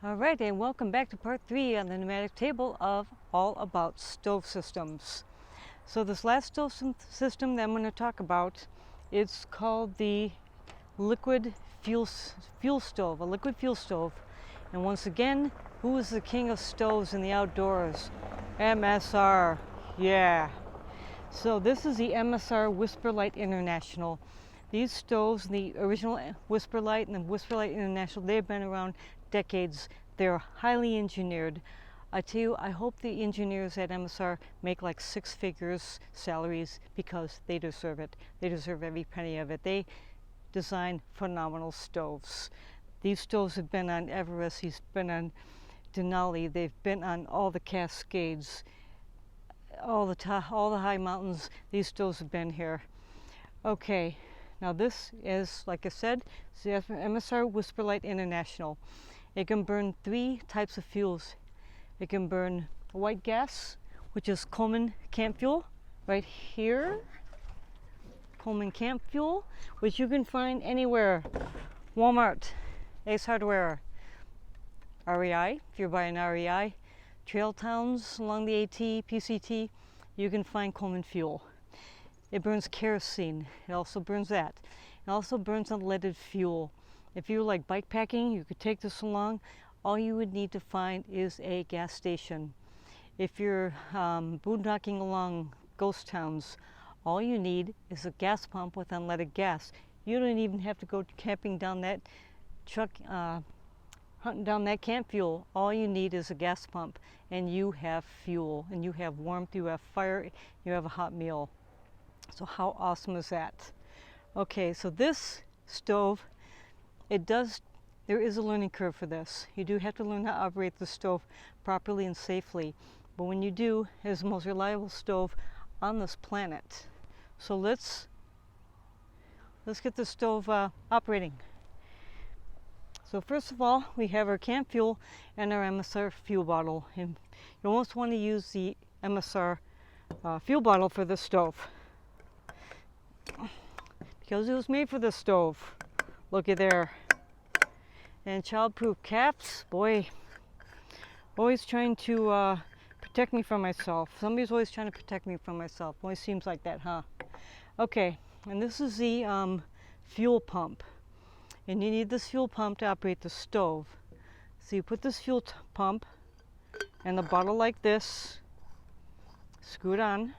All right, and welcome back to part 3 on the pneumatic table of all about stove systems. So this last stove system that I'm going to talk about, it's called the liquid fuel stove, a liquid fuel stove. And once again, who is the king of stoves in the outdoors? MSR, yeah. So this is the MSR Whisperlite International. These stoves, the original Whisperlite and the Whisperlite International, they've been around decades. They're highly engineered. I tell you, I hope the engineers at MSR make like 6 figures salaries because they deserve it. They deserve every penny of it. They design phenomenal stoves. These stoves have been on Everest, he's been on Denali, they've been on all the Cascades, all the high mountains. These stoves have been here. Okay, now this is, like I said, the MSR Whisperlite International. It can burn 3 types of fuels. It can burn white gas, which is Coleman camp fuel, right here. Coleman camp fuel, which you can find anywhere. Walmart, Ace Hardware, REI, if you're buying REI, trail towns along the AT, PCT, you can find Coleman fuel. It burns kerosene. It also burns that. It also burns unleaded fuel. If you like bike packing, you could take this along. All you would need to find is a gas station. If you're boondocking along ghost towns, all you need is a gas pump with unleaded gas. You don't even have to go camping down that truck, hunting down that camp fuel. All you need is a gas pump, and you have fuel, and you have warmth, you have fire, you have a hot meal. So how awesome is that? Okay, so this stove, there is a learning curve for this. You do have to learn how to operate the stove properly and safely. But when you do, it is the most reliable stove on this planet. So let's get the stove operating. So first of all, we have our camp fuel and our MSR fuel bottle. And you almost want to use the MSR fuel bottle for the stove, because it was made for this stove. Looky there. And child-proof caps, boy, always trying to protect me from myself. Somebody's always trying to protect me from myself. Always seems like that, huh? Okay, and this is the fuel pump. And you need this fuel pump to operate the stove. So you put this fuel pump in the bottle like this, screw it on.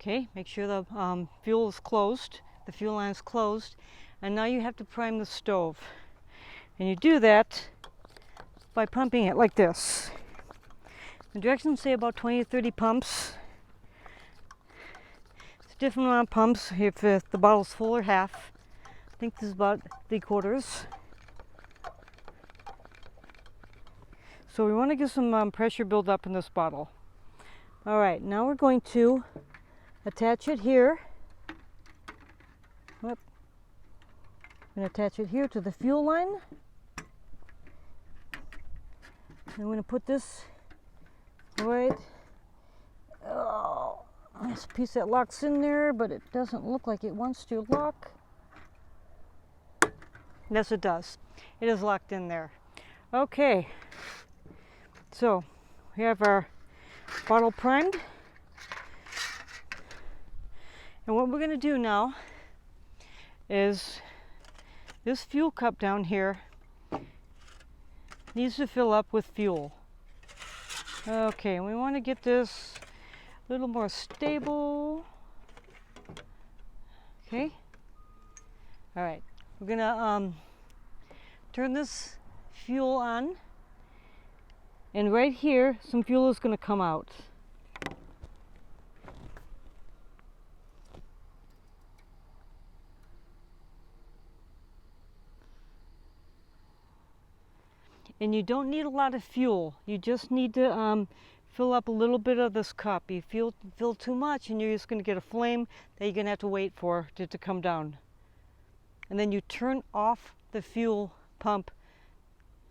Okay, make sure the fuel is closed, the fuel line is closed, and now you have to prime the stove. And you do that by pumping it like this. The directions say about 20 to 30 pumps. It's a different amount of pumps if the bottle's full or half. I think this is about 3/4. So we want to get some pressure build up in this bottle. All right, now we're going to attach it here. I'm going to attach it here to the fuel line. I'm going to put this right. Oh, there's a piece that locks in there, but it doesn't look like it wants to lock. Yes, it does. It is locked in there. Okay. So we have our bottle primed. And what we're going to do now is this fuel cup down here needs to fill up with fuel. Okay, we want to get this a little more stable. Okay. All right, we're going to turn this fuel on, and right here some fuel is going to come out. And you don't need a lot of fuel. You just need to fill up a little bit of this cup. You fill too much and you're just going to get a flame that you're going to have to wait for it to come down. And then you turn off the fuel pump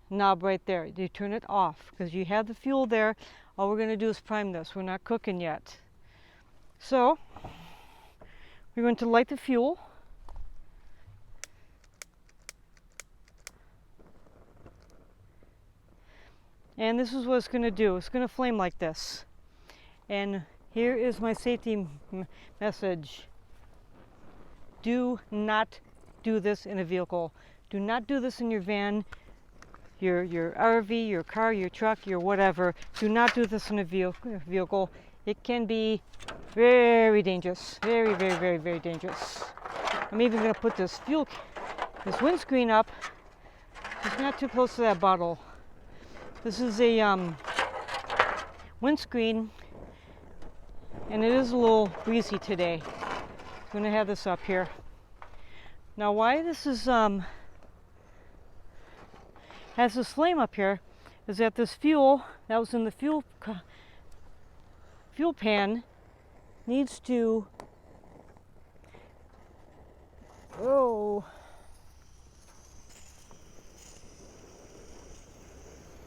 knob right there. You turn it off because you have the fuel there. All we're going to do is prime this. We're not cooking yet. So We're going to light the fuel. And this is what it's going to do. It's going to flame like this. And here is my safety message. Do not do this in a vehicle. Do not do this in your van, your RV, your car, your truck, your whatever. Do not do this in a vehicle. It can be very dangerous. Very, very, very, very dangerous. I'm even going to put this windscreen up. Just not too close to that bottle. This is a windscreen, and it is a little breezy today. I'm going to have this up here. Now, why this is has this flame up here is that this fuel that was in the fuel pan needs to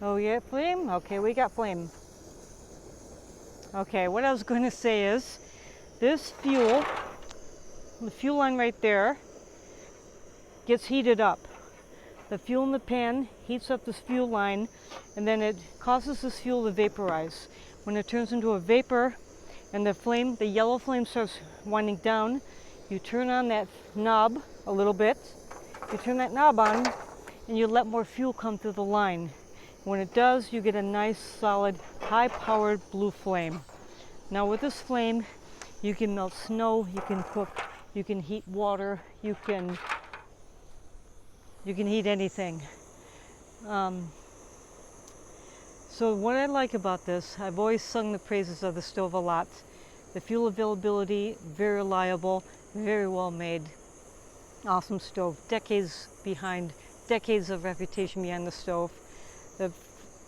Oh yeah, flame? Okay, we got flame. Okay, what I was going to say is this fuel, the fuel line right there, gets heated up. The fuel in the pan heats up this fuel line, and then it causes this fuel to vaporize. When it turns into a vapor and the yellow flame starts winding down, you turn on that knob a little bit. You turn that knob on and you let more fuel come through the line. When it does, you get a nice, solid, high-powered blue flame. Now with this flame, you can melt snow, you can cook, you can heat water, you can heat anything. So what I like about this, I've always sung the praises of the stove a lot. The fuel availability, very reliable, very well made. Awesome stove, decades of reputation behind the stove.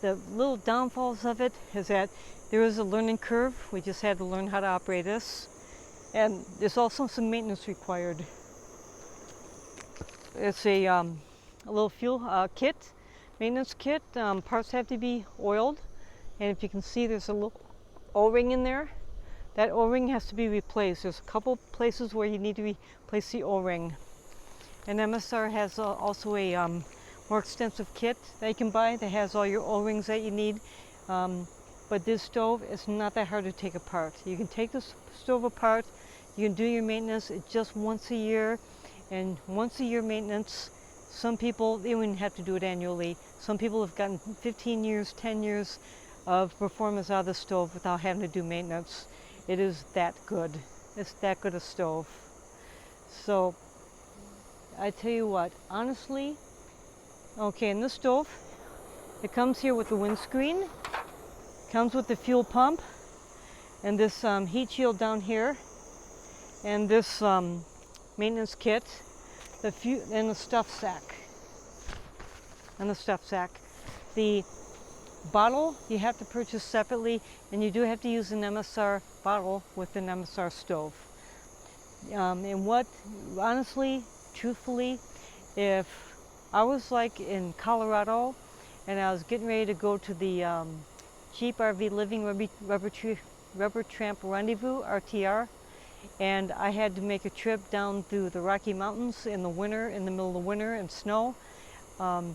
The little downfalls of it is that there is a learning curve. We just had to learn how to operate this. And there's also some maintenance required. It's a little fuel kit, maintenance kit. Parts have to be oiled. And if you can see, there's a little O-ring in there. That O-ring has to be replaced. There's a couple places where you need to replace the O-ring. And MSR has also a more extensive kit that you can buy that has all your O-rings that you need. But this stove is not that hard to take apart. You can take this stove apart, you can do your maintenance just once a year, and once a year maintenance, some people, they wouldn't have to do it annually. Some people have gotten 15 years, 10 years of performance out of the stove without having to do maintenance. It is that good. It's that good a stove. So, I tell you what, honestly, okay, in this stove, it comes here with the windscreen, comes with the fuel pump, and this heat shield down here, and this maintenance kit, and the stuff sack. The bottle you have to purchase separately, and you do have to use an MSR bottle with an MSR stove. And what, honestly, truthfully, if I was like in Colorado and I was getting ready to go to the Jeep RV Living Rubber Tramp Rendezvous, RTR, and I had to make a trip down through the Rocky Mountains in the winter, in the middle of the winter and snow,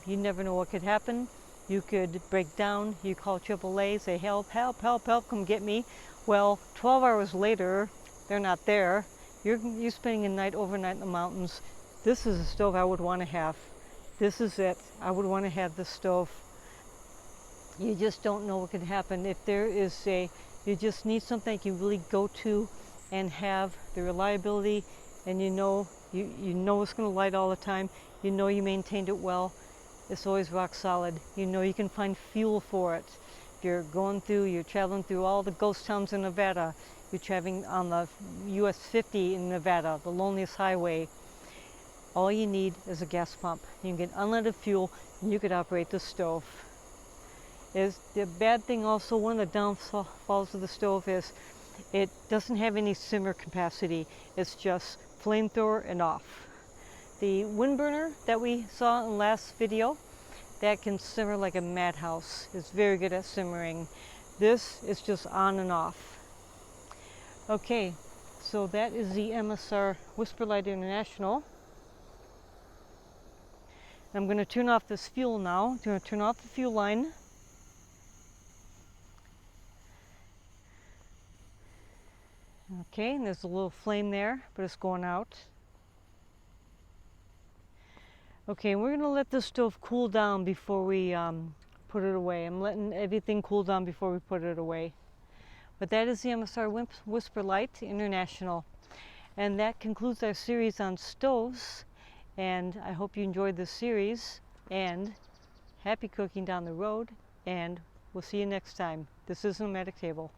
you never know what could happen. You could break down, you call AAA, say help, help, help, help, come get me. Well, 12 hours later, they're not there. You're spending a night overnight in the mountains. This is a stove I would want to have. This is it. I would want to have this stove. You just don't know what could happen. If there is you just need something you can really go to and have the reliability, and you know it's going to light all the time. You know you maintained it well. It's always rock solid. You know you can find fuel for it. If you're traveling through all the ghost towns in Nevada. You're traveling on the US 50 in Nevada, the loneliest highway. All you need is a gas pump. You can get unleaded fuel, and you could operate the stove. The bad thing also, one of the downfalls of the stove is it doesn't have any simmer capacity. It's just flamethrower and off. The wind burner that we saw in the last video, that can simmer like a madhouse. It's very good at simmering. This is just on and off. Okay, So that is the MSR Whisperlite International. I'm going to turn off this fuel now. I'm going to turn off the fuel line. Okay, and there's a little flame there, but it's going out. Okay, we're going to let this stove cool down before we put it away. I'm letting everything cool down before we put it away. But that is the MSR Whisperlite International. And that concludes our series on stoves. And I hope you enjoyed this series. And happy cooking down the road. And we'll see you next time. This is Nomadic Table.